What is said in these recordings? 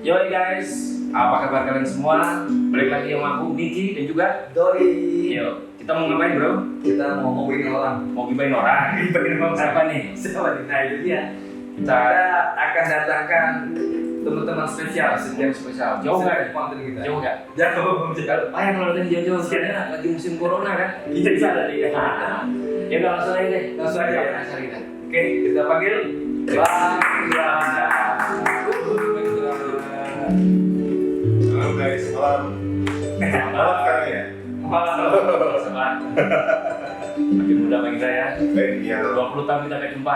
Yoi guys, apa kabar kalian semua? Balik lagi sama aku, Niki dan juga Dori. Yo, kita mau ngapain bro? Kita mau ngomongin orang. Mau gibahin orang? Gibahin orang. Siapa nih? Siapa nih? Nah itu dia. Kita akan datangkan teman-teman spesial setiap spesial. Jauh nggak? konten kita. Jauh nggak? Jauh. Payah kalau datang jauh-jauh, soalnya lagi musim corona kan? Iya tadi. Ya udah langsung aja deh. Langsung aja ya. Langsung kita. Oke, kita panggil Bang Indra. Halo guys, malam sekarang ya? Malam. Makin muda Bang Indra ya. Iya 20 tahun kita gak jumpa.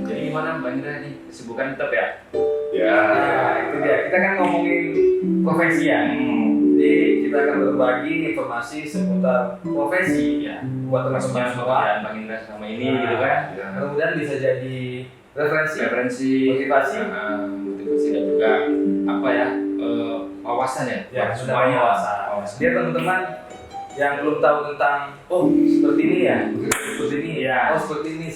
Jadi gimana Bang Indra nih? Kesibukan tetap ya? Ya, Nah, itu dia. Kita kan ngomongin profesi ya. Jadi kita akan berbagi informasi seputar profesi Ya. buat teman-teman Maksudnya semua. pekerjaan Bang Indra selama ini gitu kan? Mudah-mudahan bisa jadi referensi, motivasi dan juga apa ya, wawasan ya, ya buat sudah semuanya. wawasan. Biar teman-teman yang belum tahu tentang seperti ini ya, seperti ini Ya. seperti ini.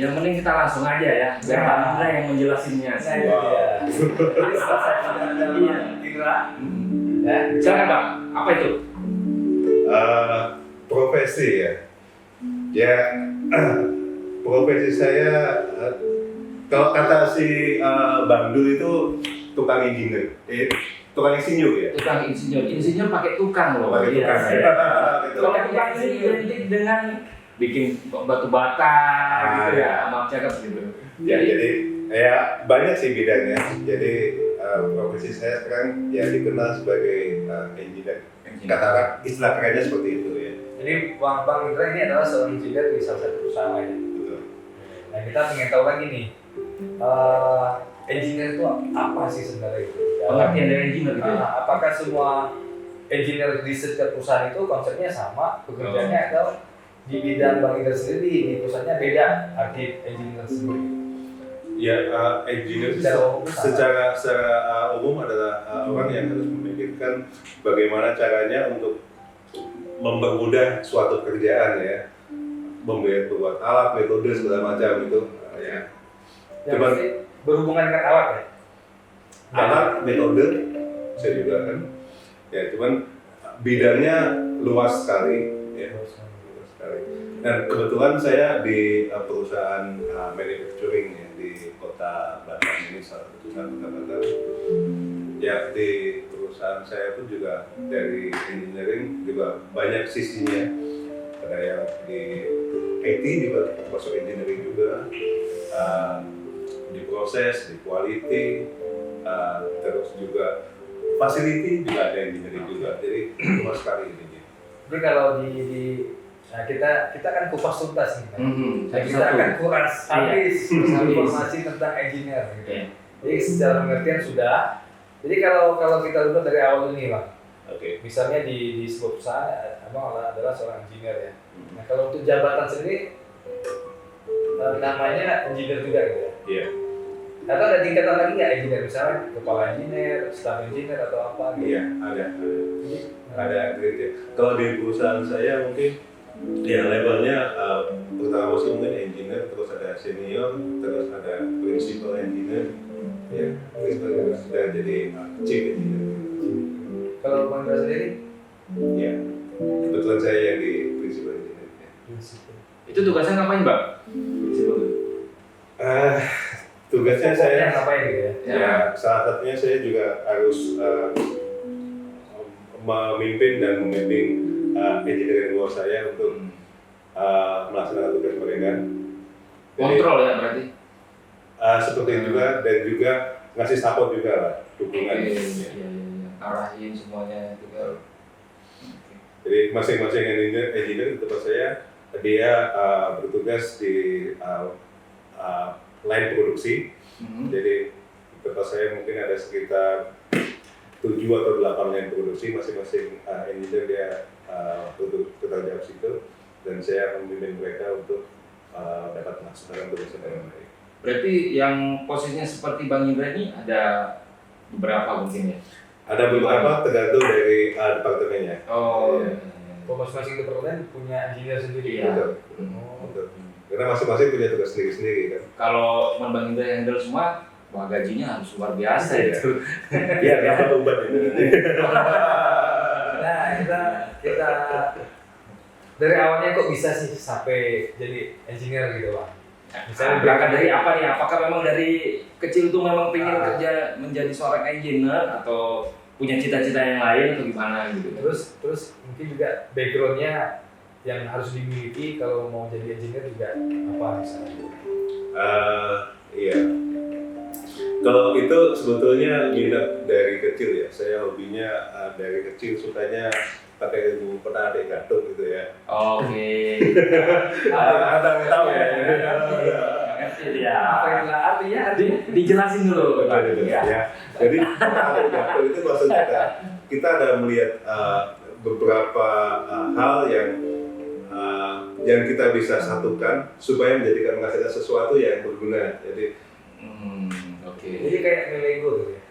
Yang penting kita langsung aja ya, biar Bang Indra yang menjelasinnya. Nah, itu dia. Jadi setelah saya sudah ada Iya. Bang Indra, ya, Silakan Bang, apa itu? profesi ya. Ya, profesi saya kalau kata si Bang Dul itu tukang engineer, tukang insinyur ya. Tukang insinyur pakai tukang loh. Pakai Iya. tukang. Kalau tukang ini identik dengan bikin batu bata gitu ya, maaf cakap gitu. Ya, jadi ya banyak sih bidangnya. Jadi profesi saya sekarang ya dikenal sebagai engineer. Katakan istilah kerennya seperti itu ya. jadi Bang Indra ini adalah seorang engineer di salah satu perusahaan ya. Betul. Nah kita ingin tahu lagi nih, engineer itu apa sih sebenarnya itu? Pengertian dari engineer gitu ya. Apakah semua engineer di setiap perusahaan itu konsepnya sama, pekerjaannya atau di bidang Bang Indra sendiri di perusahaannya beda arti engineer sendiri? Ya, engineer secara umum adalah orang yang harus memikirkan bagaimana caranya untuk mempermudah suatu kerjaan ya, membuat alat, metode segala macam itu ya. Yang Cuman pasti berhubungan dengan alat ya? alat, metode saya juga kan. Ya, cuman bidangnya luas sekali ya, luas sekali. Dan kebetulan saya di perusahaan manufacturing ya, di kota Batam ini, salah satu kota Batam. Ya, di perusahaan saya pun juga dari engineering juga banyak sisinya. Ada yang di IT juga masuk engineering juga, di proses, di quality, terus juga facility juga ada engineering juga. Jadi luas sekali ini. Jadi kalau nah kita kan kupas tuntas nih kan. Nah, kita Satu-satu. akan kuras habis Iya. informasi tentang engineer gitu. Iya. Jadi secara pengertian sudah. Jadi kalau kita lihat dari awal ini Bang, Oke. misalnya di sebuah perusahaan Abang adalah seorang engineer ya. Nah kalau untuk jabatan sendiri namanya engineer juga gitu ya. Iya. Atau ada tingkatan lagi nggak engineer, misalnya kepala engineer, staff engineer atau apa gitu? Iya, ada grade ya. Kalau di perusahaan saya mungkin ya levelnya pertama sih mungkin engineer, terus ada senior, terus ada principal engineer, ya principal engineer sudah jadi chief engineer. Kalau Bang Indra sendiri? Ya, kebetulan saya yang di principal engineer. Ya. Itu tugasnya ngapain Bang? Tugasnya saya ngapain gitu ya? ya salah satunya saya juga harus memimpin dan membimbing engineering luar saya untuk melaksanakan tugas mereka. Kontrol ya berarti? Seperti itu juga, dan juga ngasih support juga lah, dukungan. Iya. Ya. Arahin semuanya juga. Jadi masing-masing engineer di tempat saya dia bertugas di line produksi. Jadi di tempat saya mungkin ada sekitar 7 atau 8 line produksi, masing-masing engineer dia untuk bertanggung jawab situ, dan saya akan membimbing mereka untuk dapat melaksanakan tugasnya dengan baik. Berarti yang posisinya seperti Bang Indra ini ada beberapa mungkin ya? Ada beberapa tergantung dari departemennya. Oh. Iya. Masing-masing departemen punya engineer sendiri Iya. ya? Betul. Betul. Karena masing-masing punya tugas sendiri-sendiri kan. Kalau Bang Indra yang handle semua, wah gajinya harus luar biasa ya. Iya, nggak beban itu. Nah, kita dari awalnya kok bisa sih sampai jadi engineer gitu Bang? Misalnya berangkat dari apa nih? Apakah memang dari kecil tuh memang pengen kerja menjadi seorang engineer atau punya cita-cita yang lain atau gimana gitu? Terus mungkin juga backgroundnya yang harus dimiliki kalau mau jadi engineer juga apa misalnya? Iya. Kalau itu sebetulnya minat dari kecil ya. Saya hobinya dari kecil sukanya pakai ilmu pernah adik gantung gitu ya. Oke. Ada yang tahu ya. Ya. Apa yang artinya? Dijelasin dulu. Ya. Jadi adik gantung itu maksudnya kita ada melihat beberapa hal yang kita bisa satukan supaya menjadikan menghasilkan sesuatu yang berguna. Jadi oke. Jadi kayak Lego tuh ya.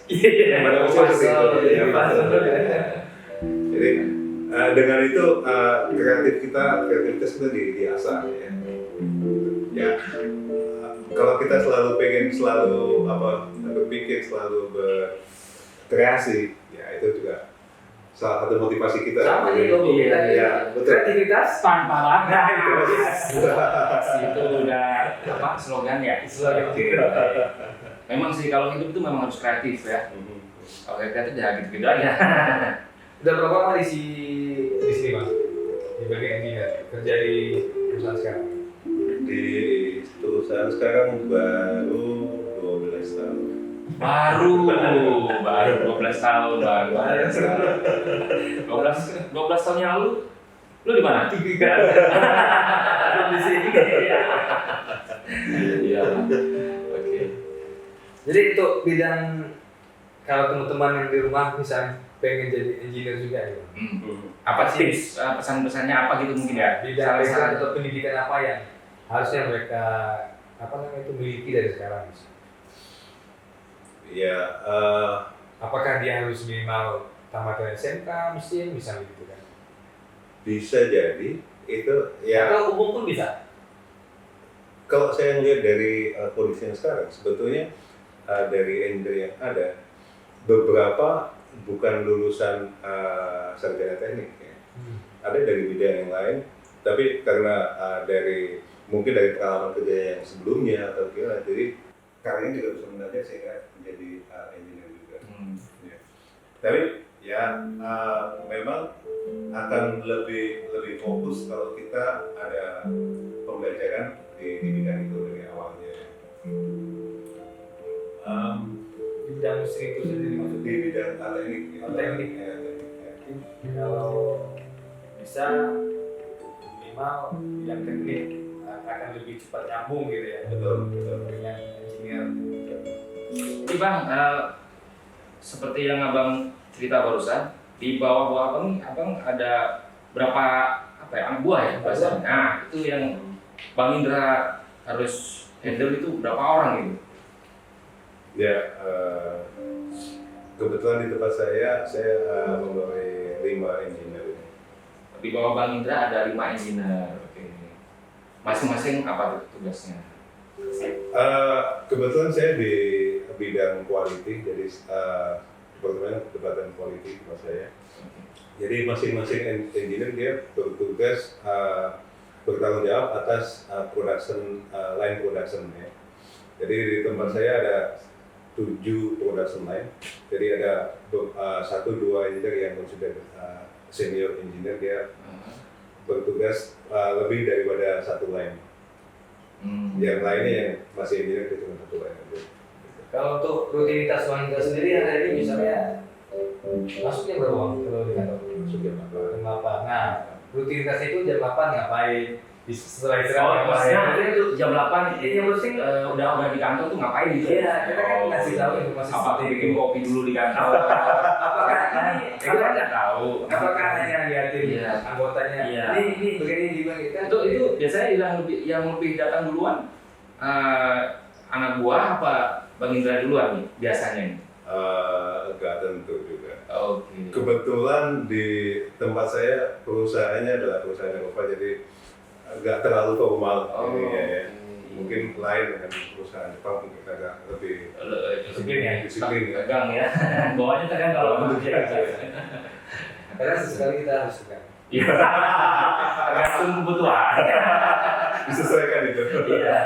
Iya. Jadi dengan itu kreativitas kita diasah ya. Ya, kalau kita selalu berpikir, selalu berkreasi, ya itu juga salah satu motivasi kita. Sama nih logo kita. Ya, betul. Kreativitas Tanpa lama. Itu udah apa slogan ya? Slogan. Memang sih kalau hidup itu memang harus kreatif ya. Kalau kreatif ya gitu-gitu aja. Udah berapa lama di sini Mas? Di bagian engineer kerja di perusahaan sekarang? di perusahaan sekarang baru 12 tahun. Baru 12 tahun baru. 12 tahun yang lalu lu di mana? Belum di sini. Iya. Oke. Jadi untuk bidang kalau teman-teman yang di rumah misalnya pengen jadi engineer juga ya. Apa tips pesan-pesannya apa gitu mungkin ya? Bidang atau pendidikan apa yang harusnya mereka itu miliki dari sekarang? Ya, apakah dia harus minimal tamat SMK mesin misalnya gitu kan? bisa jadi itu ya. Atau umum pun bisa. Kalau saya melihat dari kondisi yang sekarang, sebetulnya dari engineer yang ada, beberapa bukan lulusan sarjana teknik ya. Ada dari bidang yang lain, tapi karena mungkin dari pengalaman kerja yang sebelumnya atau gimana, jadi karyanya juga bisa mendadak sehingga menjadi engineer juga. Ya. Tapi ya memang akan lebih fokus kalau kita ada pembelajaran di bidang itu dari awalnya. Di bidang mesin itu sendiri maksudnya? Di bidang teknik. Teknik. Ya. Kalau bisa minimal yang teknik akan lebih cepat nyambung gitu ya. Betul. Dengan engineer. Ini Bang, seperti yang Abang cerita barusan, di bawah Abang nih, Abang ada berapa anak buah ya bahasanya? Nah, itu yang Bang Indra harus handle itu berapa orang gitu? Ya, kebetulan di tempat saya membawahi 5 engineer. Di bawah Bang Indra ada 5 engineer. Oke. Masing-masing apa tugasnya? Kebetulan saya di bidang quality, jadi departemen quality tempat saya. Jadi masing-masing engineer dia bertugas bertanggung jawab atas line production ya. Jadi di tempat saya ada 7 production line. Jadi ada 1-2 engineer yang consider senior engineer, dia bertugas lebih daripada 1 line. Yang lainnya yang masih engineer itu cuma 1 line aja. Kalau untuk rutinitas wanita sendiri hari ini misalnya masuknya berapa Bang kalau di kantor? Masuk jam 8. Jam 8. Nah, rutinitas itu jam 8 ngapain? Setelah Oh, istirahat maksudnya ngapain? itu jam 8 Iya, mesti udah di kantor tuh ngapain gitu? Iya, kita kan ngasih tahu informasi Apa seperti bikin itu. kopi dulu di kantor? Apakah ini Aku kan nggak tahu. apakah hanya liatin Iya. anggotanya? Iya. Ini begini juga kita. Itu biasanya yang lebih datang duluan anak buah apa Bang Indra duluan nih biasanya nih? Enggak tentu juga. Oke. Kebetulan di tempat saya perusahaannya adalah perusahaan Eropa, jadi nggak terlalu formal. Oh, ini ya. mungkin lain dengan perusahaan Jepang mungkin agak lebih disiplin ya. Tegang ya. Bawahnya tegang kalau bekerja. Karena sesekali kita harus tegang. Iya. Tergantung kebutuhan. Disesuaikan itu. Iya.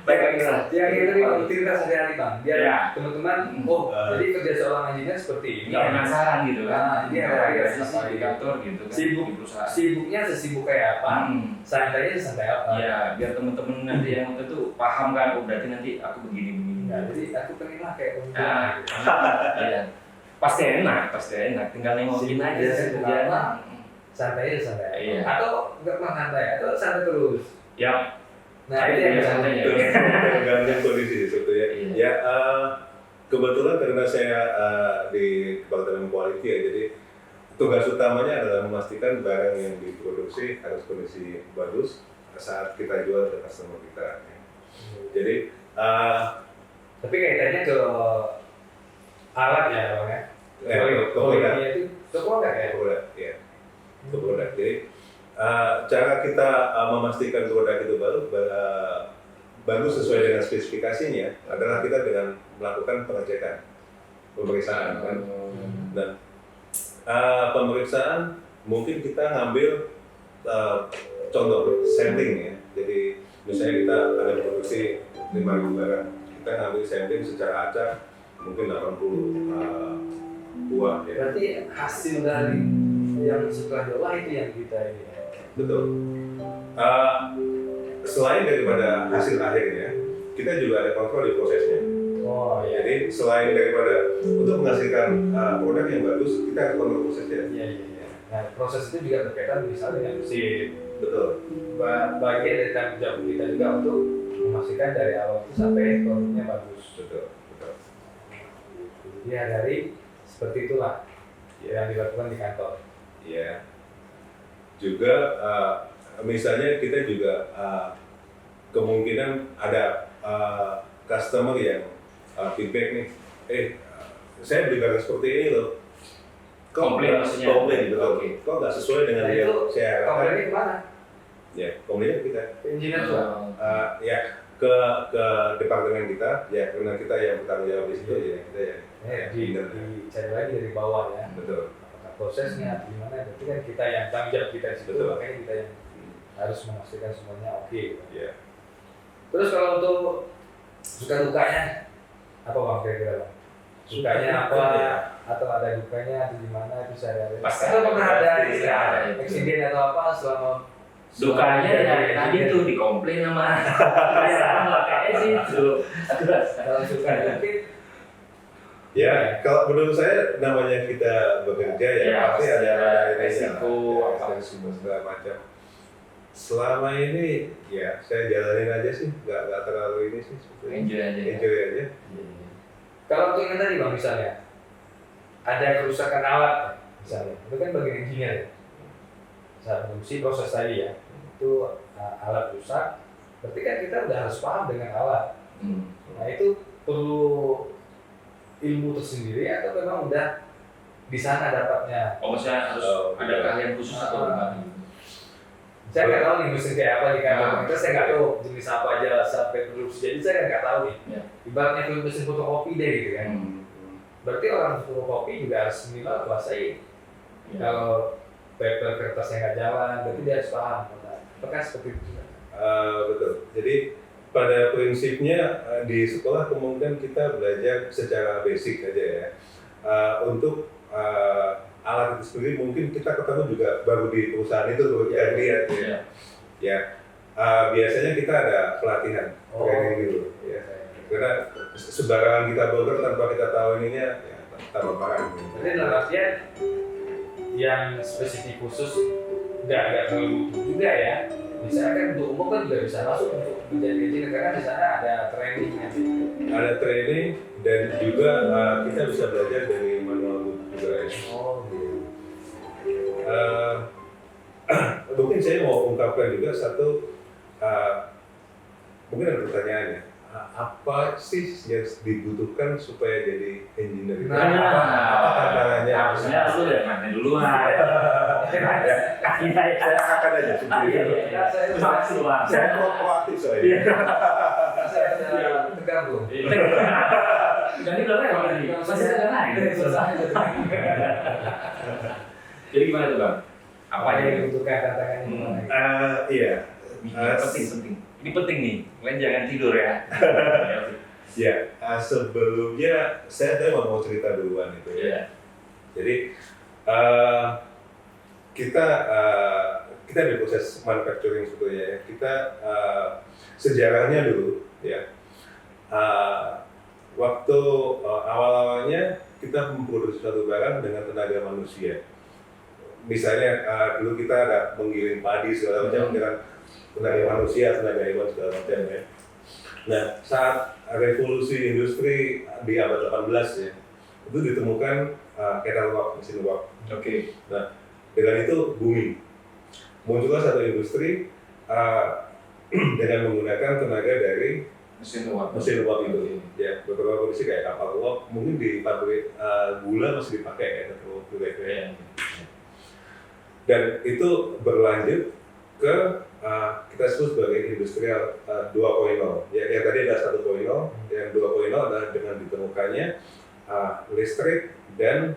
Baik lagi lah. Yang itu tadi aktivitas sehari-hari Bang, biar Ya. teman-teman, oh jadi kerja seorang engineer seperti ini. Nggak penasaran gitu kan. Nah, ini ada sisi di kantor gitu kan. Sibuk, Di perusahaan. sibuknya sesibuk kayak apa, santainya sesantai apa. Iya, biar teman-teman nanti yang itu tuh paham kan, oh berarti nanti aku begini. Nah, jadi aku pengen lah kayak kamu. Iya. Pasti enak. Tinggal nengokin aja sih kerjaan. Santai aja santai. Iya. Atau nggak pernah santai, atau santai terus. Ya. Nah itu yang santai ya. Tergantung kondisi sebetulnya. Iya. Ya kebetulan karena saya di departemen quality ya, jadi tugas utamanya adalah memastikan barang yang diproduksi harus kondisi bagus saat kita jual ke customer kita. Jadi tapi kaitannya ke alat ya Bang ya. ke produk. Itu ke produk ya. Ke produk. Jadi cara kita memastikan produk itu bagus sesuai dengan spesifikasinya adalah kita dengan melakukan pemeriksaan kan. Dan pemeriksaan mungkin kita ngambil contoh sampling ya. Jadi misalnya kita ada produksi 5.000 barang, kita ngambil sampling secara acak mungkin 80 buah ya. Berarti hasil dari yang setelah diolah itu yang kita ini. Betul. Selain daripada hasil akhirnya, kita juga ada kontrol di prosesnya. Oh iya. Jadi selain daripada untuk menghasilkan produk yang bagus, kita harus kontrol prosesnya. Iya. Nah proses itu juga berkaitan misalnya dengan mesin. Betul. Bagian dari tanggung jawab kita juga untuk memastikan dari awal itu sampai produknya bagus. Betul. Jadi hari-hari seperti itulah yang dilakukan di kantor. Ya. Juga misalnya kita juga kemungkinan ada customer yang feedback nih, saya beli barang seperti ini loh. Komplain maksudnya? Komplain, betul. Oke. Kok nggak sesuai dengan Nah, yang itu saya harapkan? komplainnya kemana? Ya, komplainnya ke kita. Ke engineer juga. Ya ke departemen kita, ya karena kita yang bertanggung jawab di situ ya kita ya. Dicari lagi dari bawah ya. Betul. Apakah prosesnya atau gimana? Berarti kan kita yang tanggung jawab kita di situ, Betul. makanya kita yang harus memastikan semuanya oke. Gitu. Ya. Terus kalau untuk suka dukanya apa Bang kira-kira Bang? Sukanya apa? Ya. Atau ada dukanya atau gimana itu saya Pasti atau pernah ada pasti ada. eksiden atau apa selama Dukanya ya tadi tuh dikomplain sama sama kayak situ. kalau suka mungkin Ya, kalau menurut saya namanya kita bekerja ya, Ya, pasti pasti ada ada resiko, resiko, resiko segala macam. Selama ini ya saya jalanin aja sih, nggak terlalu ini sih. sebetulnya. Enjoy aja. Enjoy aja. kalau untuk yang tadi Bang misalnya ada kerusakan alat misalnya itu kan bagian engineer ya. Saat produksi proses tadi ya itu alat rusak berarti kan kita udah harus paham dengan alat. Nah itu perlu ilmu tersendiri atau memang udah di sana dapatnya? Oh, maksudnya harus ada keahlian khusus atau bukan? Saya nggak tahu nih mesin kayak apa di kantor Nah. kita, saya nggak tahu jenis apa aja sampai produksi, jadi saya nggak tahu nih. Ya. Ibaratnya film mesin fotokopi deh gitu kan. Berarti orang fotokopi juga harus minimal kuasai. Ya. Kalau paper kertasnya nggak jalan, berarti dia harus paham. Apakah seperti itu? Betul. Jadi pada prinsipnya di sekolah kemungkinan kita belajar secara basic aja ya. Untuk alat itu sendiri mungkin kita ketemu juga baru di perusahaan itu baru kita lihat ya. Ya. Ya, biasanya kita ada pelatihan training dulu. Ya. Karena sebarangan kita bongkar tanpa kita tahu ininya, ya tanpa paham. Berarti dalam artian yang spesifik khusus nggak terlalu butuh juga ya. Misalnya kan untuk umum kan juga bisa masuk untuk menjadi engineer karena di sana ada trainingnya. Ada training dan juga kita bisa belajar dari manual book juga ya. Oh gitu. Mungkin saya mau ungkapkan juga satu, mungkin ada pertanyaan ya. apa sih yang dibutuhkan supaya jadi engineer? Nah, apa tantangannya? Harusnya lu udah nanya duluan. Saya akan aja sendiri. Saya proaktif soalnya. Saya tegang belum? Ganti belum ya tadi? Masih ada lain. Jadi gimana tuh Bang? Apa yang dibutuhkan tantangannya? Iya. Penting. Ini penting nih. Kalian jangan tidur ya. Ya, sebelumnya saya tadi mau cerita duluan itu ya. Iya. Jadi kita di proses manufacturing sebetulnya ya. Kita sejarahnya dulu ya. Waktu awal-awalnya kita memproduksi suatu barang dengan tenaga manusia. Misalnya dulu kita ada menggiling padi segala macam dengan tenaga manusia, tenaga hewan segala macam ya. Nah, saat revolusi industri di abad 18 ya, itu ditemukan kettle walk, mesin walk. Oke. Nah, dengan itu booming. Muncullah satu industri dengan menggunakan tenaga dari Mesin uap itu. Ya, beberapa kondisi kayak kapal uap, mungkin di pabrik gula masih dipakai ya, kettle walk juga itu ya. Dan itu berlanjut ke kita sebut sebagai industrial 2.0. Ya, yang tadi ada 1.0, yang 2.0 adalah dengan ditemukannya listrik dan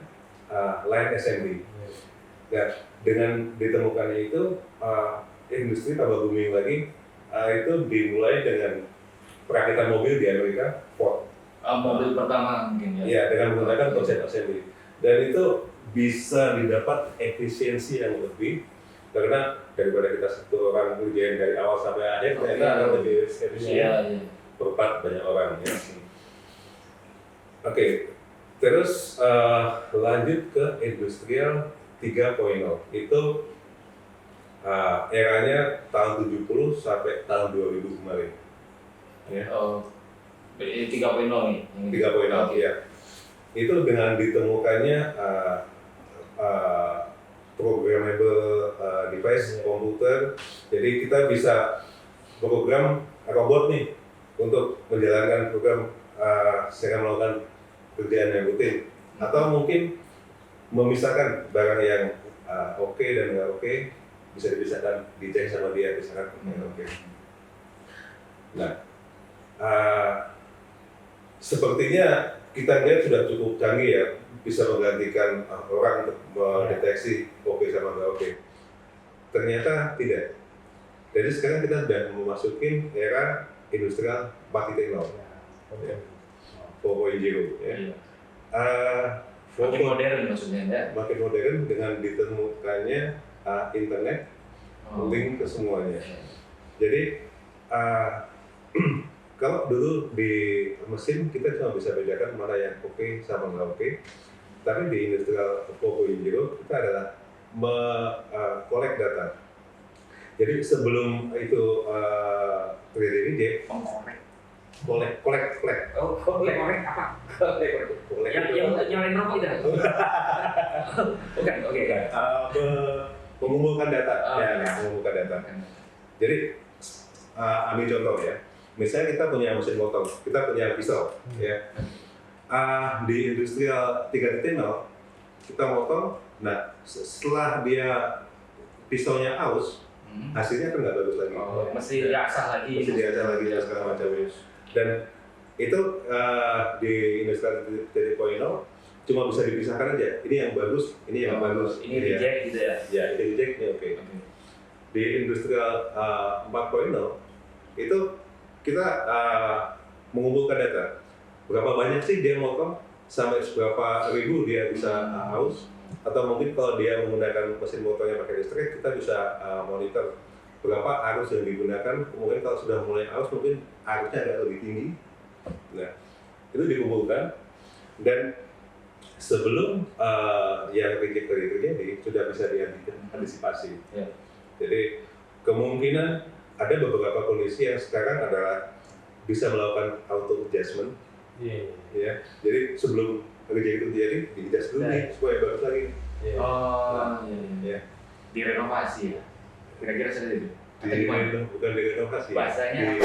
line assembly. Nah, dengan ditemukannya itu industri tambah booming lagi. Itu dimulai dengan perakitan mobil di Amerika, Ford. Mobil pertama mungkin ya. Ya, dengan menggunakan konsep assembly. Dan itu bisa didapat efisiensi yang lebih karena daripada kita satu orang kerjain dari awal sampai akhir ternyata akan lebih efisien berempat banyak orang ya. Oke, terus lanjut ke industrial 3.0 itu eranya tahun 70 sampai tahun 2000 kemarin ya. 3.0 nih. 3.0 ya. Itu dengan ditemukannya programmable device komputer, jadi kita bisa program robot nih untuk menjalankan program secara melakukan kerjaan yang rutin, atau mungkin memisahkan barang yang oke dan nggak oke, bisa dipisahkan, dicek sama dia, misalkan oke. Nah, sepertinya kita lihat sudah cukup canggih ya, bisa menggantikan orang untuk mendeteksi oke sama nggak oke. Ternyata tidak. Jadi sekarang kita sudah memasuki era industrial 4.0, 4.0 ya. Makin modern maksudnya ya. Makin modern dengan ditemukannya internet, link ke semuanya. Jadi kalau dulu di mesin kita cuma bisa bedakan mana yang oke sama nggak oke, tapi di industrial 4.0 kita adalah collect data. Jadi sebelum itu terjadi reject, collect. Oh, kolek apa? Yang lain rokok itu. Oke. Mengumpulkan data, mengumpulkan data. Jadi ambil contoh ya. Misalnya kita punya mesin potong, kita punya pisau, ya. Di industrial 3.0 kita potong, nah setelah dia pisaunya aus, hasilnya kan nggak bagus lagi. Mesti diasah lagi. Dan segala macam. Dan itu di industrial 3.0 cuma bisa dipisahkan aja. Ini yang bagus, ini yang bagus. Ini reject gitu ya? Ya, ini reject, ini oke. Di industrial 4.0 itu kita mengumpulkan data. Berapa banyak sih dia motong, sampai berapa ribu dia bisa aus, atau mungkin kalau dia menggunakan mesin motornya pakai listrik, kita bisa monitor berapa arus yang digunakan. Kemudian kalau sudah mulai aus, mungkin arusnya agak lebih tinggi. Nah, itu dikumpulkan, dan sebelum yang reject tadi terjadi, sudah bisa diantisipasi. Jadi kemungkinan ada beberapa kondisi yang sekarang adalah bisa melakukan auto adjustment. Ya, jadi sebelum reject itu terjadi, di-adjust dulu nih supaya bagus lagi. Iya. Direnovasi ya. Kira-kira seperti itu. bukan direnovasi, Bahasanya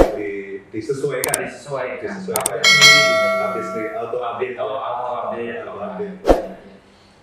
disesuaikan. disesuaikan. Disesuaikan. Update sendiri. Update sendiri, auto update. Auto update. Auto update.